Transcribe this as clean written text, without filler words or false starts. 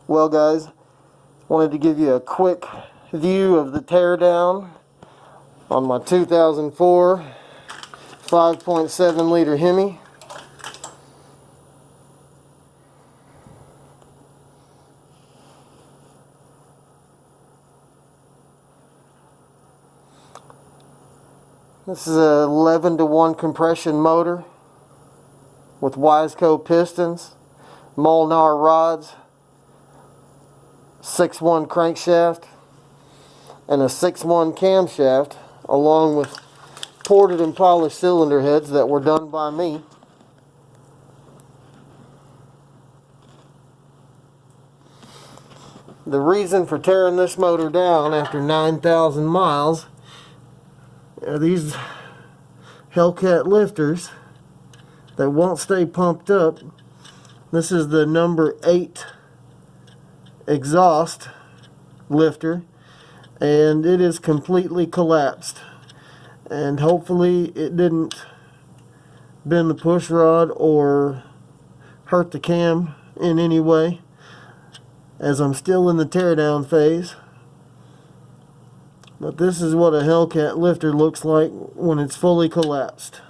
Well guys, wanted to give you a quick view of the teardown on my 2004 5.7 liter Hemi. This is a 11-to-1 compression motor with Wiseco pistons, Molnar rods, 6.1 crankshaft, and a 6.1 camshaft, along with ported and polished cylinder heads that were done by me. The reason for tearing this motor down after 9,000 miles are these Hellcat lifters that won't stay pumped up. This is the number 8 exhaust lifter, and it is completely collapsed, and hopefully it didn't bend the push rod or hurt the cam in any way, as I'm still in the teardown phase. But this is what a Hellcat lifter looks like when it's fully collapsed.